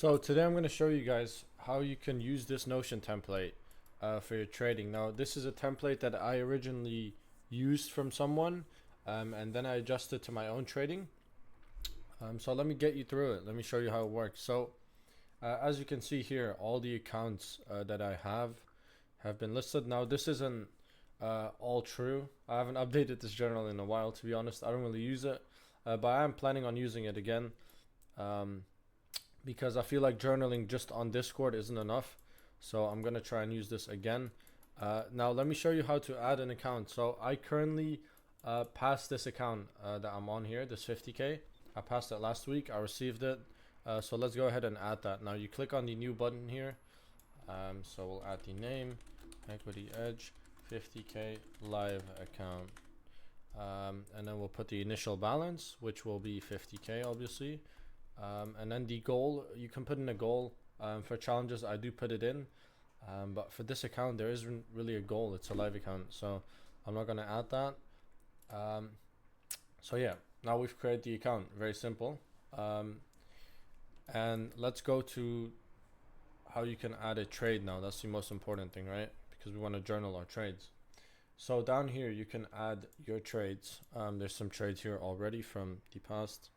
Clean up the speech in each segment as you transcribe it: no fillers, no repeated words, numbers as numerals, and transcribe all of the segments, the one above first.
So today I'm going to show you guys how you can use this Notion template for your trading. Now this is a template that I originally used from someone and then I adjusted to my own trading. So let me get you through it. Let me show you how it works. So as you can see here, all the accounts that I have been listed. Now this isn't all true. I haven't updated this journal in a while, to be honest. I don't really use it, but I am planning on using it again. Because I feel like journaling just on Discord isn't enough. So I'm going to try and use this again. Now let me show you how to add an account. So I currently passed this account that I'm on here, this 50K. I passed it last week. I received it. So let's go ahead and add that. Now you click on the new button here. So we'll add the name, Equity Edge, 50K live account. And then we'll put the initial balance, which will be 50K obviously. And then the goal, you can put in a goal. For challenges I do put it in, but for this account there isn't really a goal. It's a live account, so I'm not going to add that. So yeah, now we've created the account. Very simple. And let's go to how you can add a trade now. That's the most important thing, right? Because we want to journal our trades. So down here you can add your trades. There's some trades here already from the past.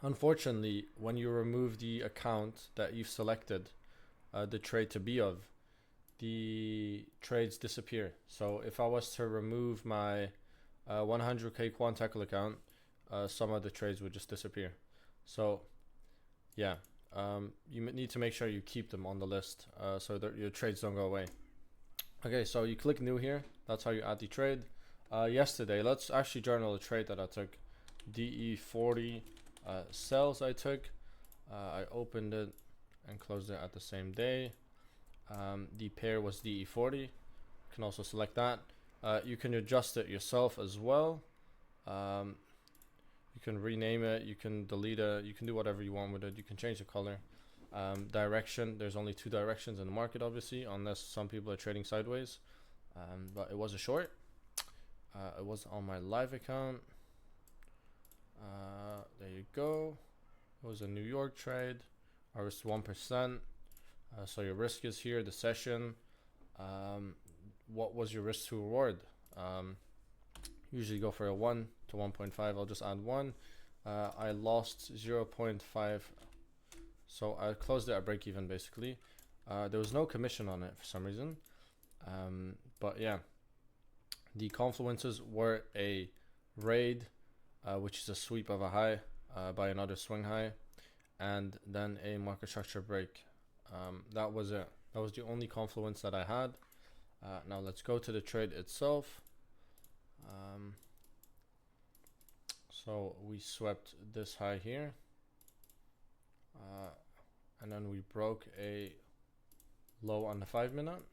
Unfortunately, when you remove the account that you've selected the trade to be of, the trades disappear. So if I was to remove my 100K Quantacle account, some of the trades would just disappear. So yeah, you need to make sure you keep them on the list so that your trades don't go away. Okay, so you click new here. That's how you add the trade. Yesterday, let's actually journal a trade that I took. DE40 cells I took. I opened it and closed it at the same day. The pair was DE40. You can also select that. You can adjust it yourself as well. You can rename it, you can delete it, you can do whatever you want with it. You can change the color. Direction, there's only two directions in the market obviously, unless some people are trading sideways. But it was a short. It was on my live account. There you go. It was a New York trade. I risked 1%. So your risk is here, the session. What was your risk to reward? Usually go for a 1 to 1.5. I'll just add 1. I lost 0.5. So I closed it at break even basically. There was no commission on it for some reason. But yeah, the confluences were a raid, which is a sweep of a high by another swing high, and then a market structure break. That was it. That was the only confluence that I had. Now let's go to the trade itself. So we swept this high here, and then we broke a low on the 5-minute,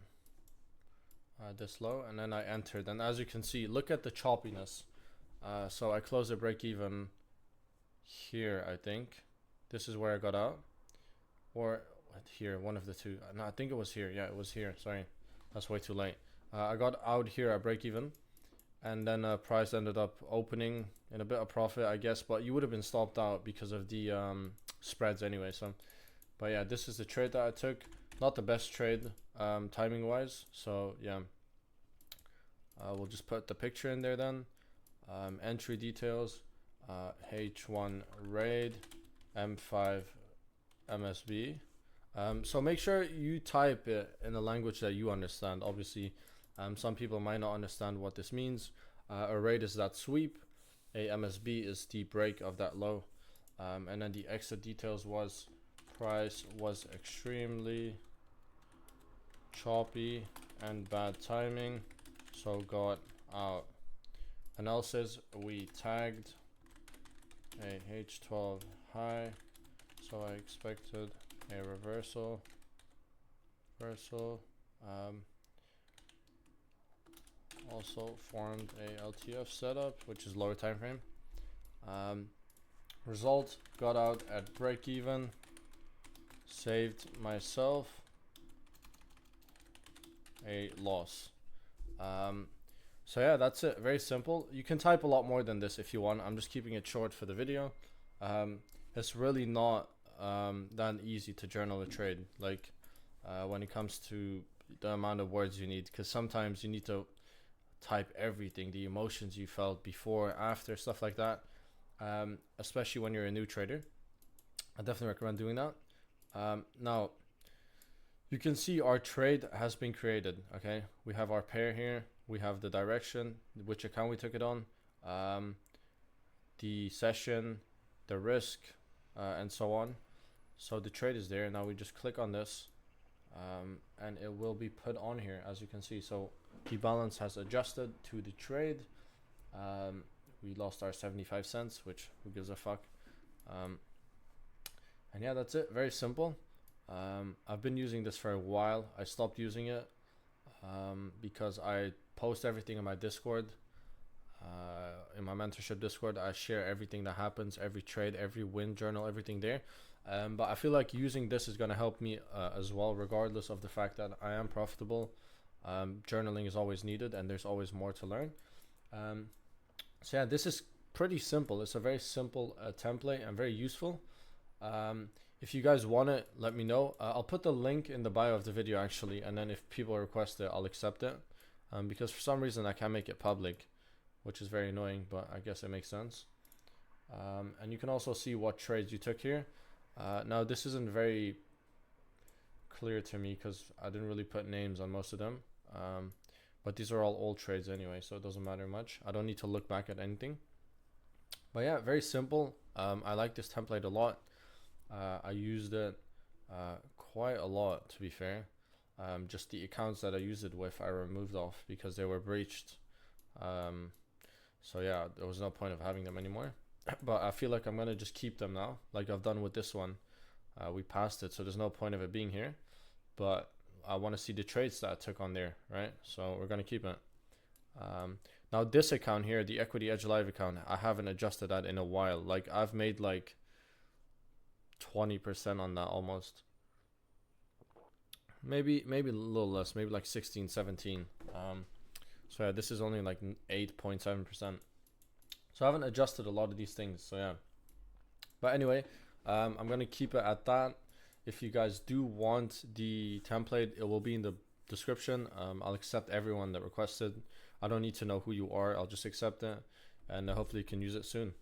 this low, and then I entered. And as you can see, look at the choppiness. So I closed the break even here, I think. This is where I got out, or here, one of the two. No, I think it was here. Yeah, it was here. Sorry, that's way too late. I got out here at break even, and then price ended up opening in a bit of profit, I guess, but you would have been stopped out because of the spreads anyway. So, but yeah, this is the trade that I took. Not the best trade timing wise. So yeah, we'll just put the picture in there then. Entry details, H1 raid, M5 MSB. So make sure you type it in a language that you understand. Obviously, some people might not understand what this means. A raid is that sweep. A MSB is the break of that low. And then the exit details was price was extremely choppy and bad timing, so got out. Analysis, we tagged a H12 high, so I expected a reversal. Also formed a LTF setup, which is lower time frame. Result, got out at break even, saved myself a loss. So yeah, that's it. Very simple. You can type a lot more than this if you want. I'm just keeping it short for the video. It's really not that easy to journal a trade. Like when it comes to the amount of words you need, because sometimes you need to type everything, the emotions you felt before, after, stuff like that. Especially when you're a new trader, I definitely recommend doing that. Now you can see our trade has been created. Okay, we have our pair here, we have the direction, which account we took it on, the session, the risk, and so on. So the trade is there. Now we just click on this, and it will be put on here, as you can see. So the balance has adjusted to the trade. We lost our 75 cents, which who gives a fuck. And yeah, that's it. Very simple. I've been using this for a while. I stopped using it because I post everything in my Discord. In my mentorship Discord, I share everything that happens, every trade, every win journal, everything there. But I feel like using this is going to help me as well, regardless of the fact that I am profitable. Journaling is always needed, and there's always more to learn. So yeah, this is pretty simple. It's a very simple template and very useful. If you guys want it, let me know. I'll put the link in the bio of the video actually, and then if people request it, I'll accept it. Because for some reason I can't make it public, which is very annoying, but I guess it makes sense. And you can also see what trades you took here. Now this isn't very clear to me because I didn't really put names on most of them. But these are all old trades anyway, so it doesn't matter much. I don't need to look back at anything. But yeah, very simple. I like this template a lot. I used it quite a lot, to be fair. Just the accounts that I used it with, I removed off because they were breached. So yeah, there was no point of having them anymore. But I feel like I'm gonna just keep them now, like I've done with this one. We passed it, so there's no point of it being here. But I want to see the trades that I took on there, right? So we're gonna keep it. Now this account here, the Equity Edge Live account, I haven't adjusted that in a while. Like I've made like 20% on that almost. Maybe a little less, maybe like 16, 17. So yeah, this is only like 8.7%. So I haven't adjusted a lot of these things. So yeah. But anyway, I'm gonna keep it at that. If you guys do want the template, it will be in the description. I'll accept everyone that requested. I don't need to know who you are. I'll just accept it, and hopefully you can use it soon.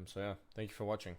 So yeah, thank you for watching.